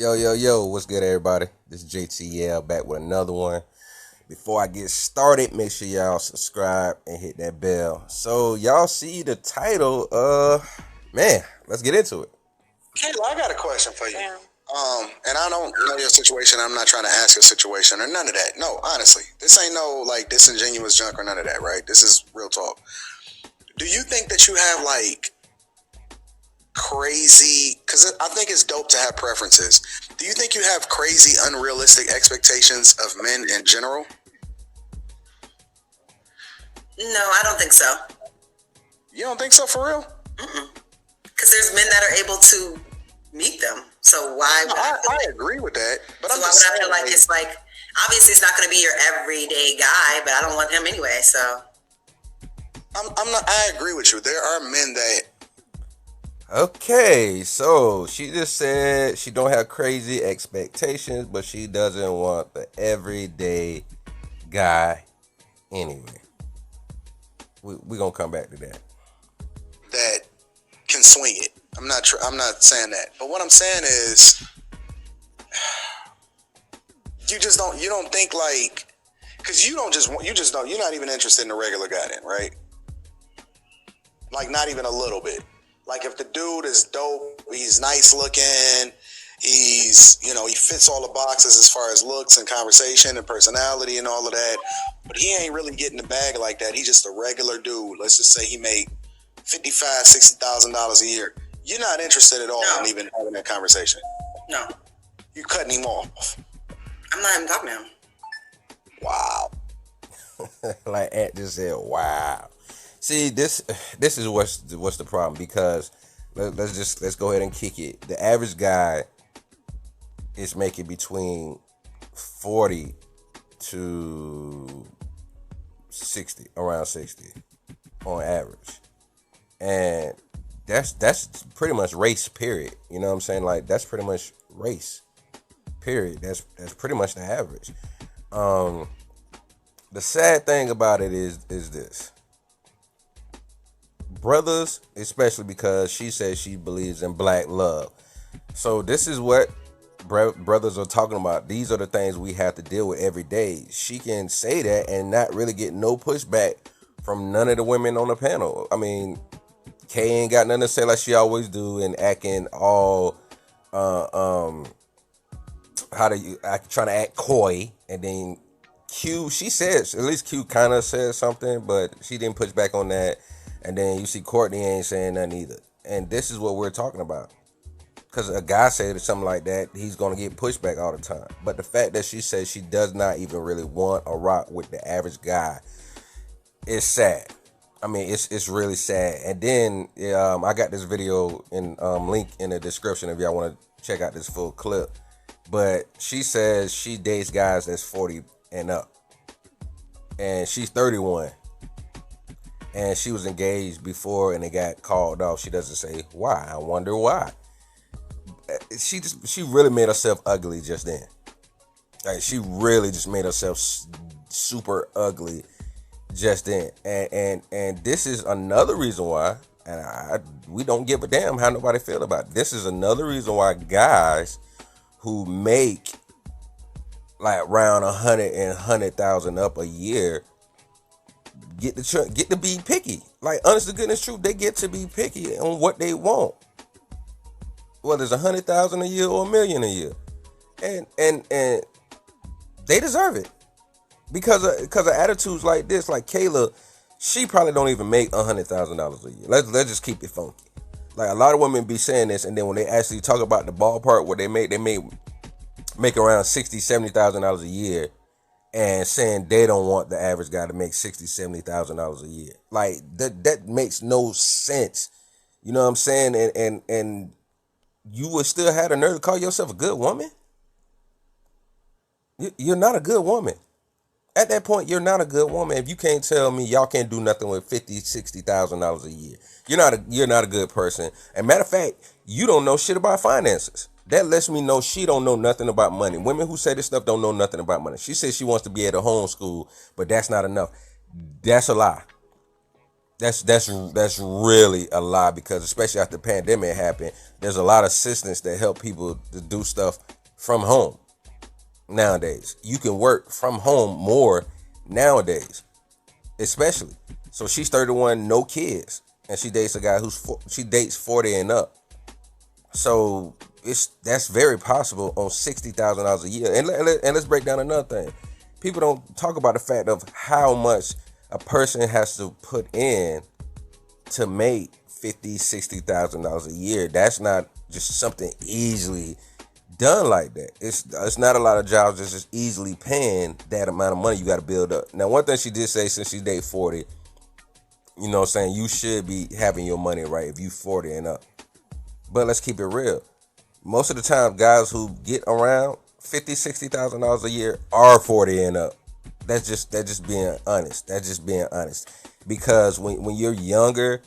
Yo, what's good, everybody? This is JTL back with another one. Before I get started, make sure y'all subscribe and hit that bell. So, y'all see the title, man, let's get into it. Kayla, I got a question for you. And I don't know your situation. I'm not trying to ask your situation or none of that. No, honestly, this ain't no like disingenuous junk or none of that, right? This is real talk. Do you think that you have like crazy? Because I think it's dope to have preferences. Do you think you have crazy, unrealistic expectations of men in general? No, I don't think so. You don't think so for real? Because there's men that are able to meet them. So why would I agree with that. But so I'm why just would I feel saying, like it's like obviously it's not going to be your everyday guy, but I don't want him anyway. So I'm not. I agree with you. There are men that. Okay, so she just said she don't have crazy expectations, but she doesn't want the everyday guy anyway. We gonna come back to that can swing it. I'm not saying that. But what I'm saying is, you just don't. You don't think like, because you don't just. You just don't. You're not even interested in the regular guy, then, right? Like not even a little bit. Like if the dude is dope, he's nice looking, he fits all the boxes as far as looks and conversation and personality and all of that, but he ain't really getting the bag like that. He's just a regular dude. Let's just say he made $50,000 a year. You're not interested at all in even having that conversation. no, You cutting him off. I'm not even talking to him. Wow. that. Like Ant just said, wow. See, this is what's the problem, because let's go ahead and kick it. The average guy is making between 40 to 60, around 60 on average. And that's pretty much race, period. You know what I'm saying? Like that's pretty much race, period. That's pretty much the average. The sad thing about it is this. Brothers, especially because she says she believes in black love. So this is what brothers are talking about. These are the things we have to deal with every day. She can say that and not really get no pushback from none of the women on the panel. I mean, Kay ain't got nothing to say like she always do and acting all trying to act coy. And then Q, she says, at least Q kind of said something, but she didn't push back on that. And then you see Courtney ain't saying nothing either. And this is what we're talking about. Because a guy said something like that, he's going to get pushback all the time. But the fact that she says she does not even really want a rock with the average guy is sad. I mean, it's really sad. And then I got this video in link in the description if y'all want to check out this full clip. But she says she dates guys that's 40 and up. And she's 31. And she was engaged before and it got called off. She doesn't say why. I wonder why. She really made herself ugly just then. Like she really just made herself super ugly just then. And this is another reason why, and we don't give a damn how nobody feel about it. This is another reason why guys who make like around 100,000 up a year get to be picky. Like honest to goodness truth, they get to be picky on what they want. Whether it's 100,000 a year or a million a year, and they deserve it because of attitudes like this. Like Kayla, she probably don't even make $100,000 a year. Let's just keep it funky. Like a lot of women be saying this, and then when they actually talk about the ballpark what they make around $60,000-$70,000 a year. And saying they don't want the average guy to make $60,000-$70,000 a year. Like that makes no sense. You know what I'm saying? And you would still have the nerve to call yourself a good woman? You're not a good woman. At that point, you're not a good woman. If you can't tell me y'all can't do nothing with $50,000-$60,000 a year, you're not a good person. And matter of fact, you don't know shit about finances. That lets me know she don't know nothing about money. Women who say this stuff don't know nothing about money. She says she wants to be at a homeschool, but that's not enough. That's a lie. That's really a lot, because especially after the pandemic happened, there's a lot of assistance that help people to do stuff from home nowadays. You can work from home more nowadays, especially. So she's 31, no kids, and she dates a guy she dates 40 and up. So that's very possible on $60,000 a year. And let's break down another thing. People don't talk about the fact of how much a person has to put in to make $50,000-$60,000 a year. That's not just something easily done like that. It's not a lot of jobs that's just easily paying that amount of money you got to build up. Now, one thing she did say, since she date 40, you know what I'm saying, you should be having your money right if you 40 and up. But let's keep it real. Most of the time, guys who get around $50,000-$60,000 a year are 40 and up. That's just being honest. That's just being honest. Because when you're younger,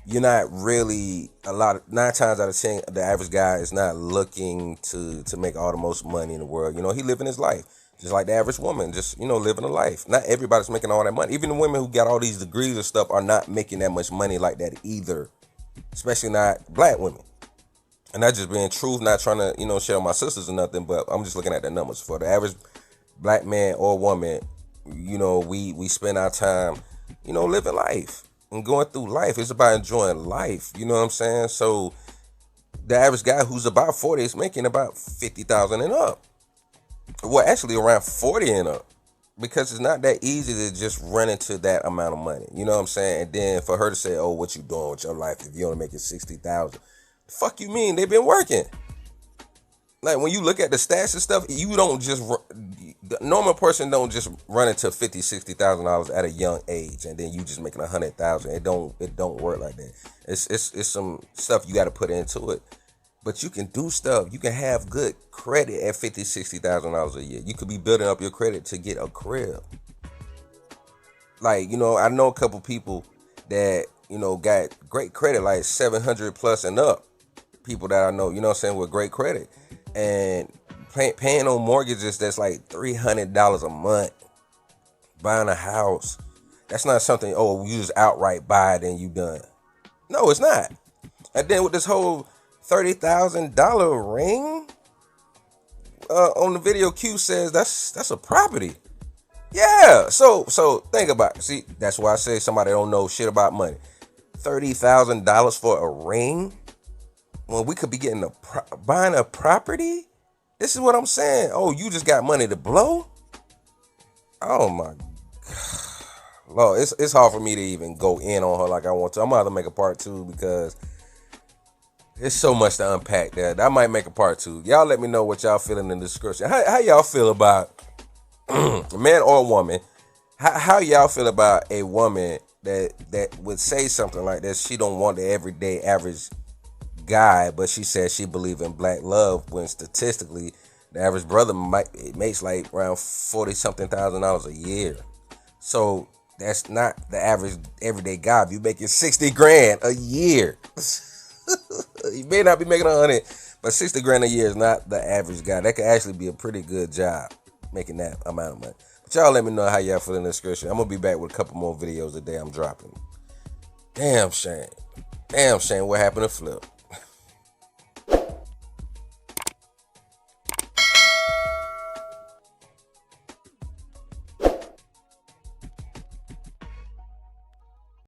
you're not really 9 times out of 10, the average guy is not looking to make all the most money in the world. You know, he living his life. Just like the average woman, just, you know, living a life. Not everybody's making all that money. Even the women who got all these degrees and stuff are not making that much money like that either. Especially not black women. And not just being truth, not trying to, you know, share my sisters or nothing, but I'm just looking at the numbers. For the average black man or woman, you know, we spend our time, you know, living life and going through life. It's about enjoying life. You know what I'm saying? So the average guy who's about 40 is making about 50,000 and up. Well, actually around 40 and up. Because it's not that easy to just run into that amount of money. You know what I'm saying? And then for her to say, oh, what you doing with your life if you only making 60,000? Fuck you mean? They've been working. Like, when you look at the stats and stuff, you don't just, the normal person don't just run into $50,000-$60,000 at a young age and then you just making 100,000. It don't work like that. It's some stuff you got to put into it. But you can do stuff. You can have good credit at $50,000-$60,000 a year. You could be building up your credit to get a crib. Like, you know, I know a couple people that, you know, got great credit, like 700 plus and up. People that I know, you know what I'm saying, with great credit. And paying on mortgages that's like $300 a month. Buying a house. That's not something, oh, you just outright buy it and you done. No, it's not. And then with this whole $30,000 ring, on the video, Q says that's a property. Yeah, so think about it. See, that's why I say somebody don't know shit about money. $30,000 for a ring, when we could be getting buying a property. This is what I'm saying. Oh, you just got money to blow? Oh my God, Lord, it's hard for me to even go in on her like I want to. I'm gonna have to make a part 2 because there's so much to unpack there. I might make a part 2. Y'all let me know what y'all feeling in the description. How y'all feel about man or woman? How y'all feel about a woman that would say something like this? She don't want the everyday average guy, but she says she believes in black love, when statistically the average brother makes like around $40,000 a year. So that's not the average everyday guy. If you making 60 grand a year, you may not be making 100, but 60 grand a year is not the average guy. That could actually be a pretty good job making that amount of money. But y'all let me know how y'all feel in the description. I'm gonna be back with a couple more videos a day I'm dropping. Damn shame. What happened to Flip?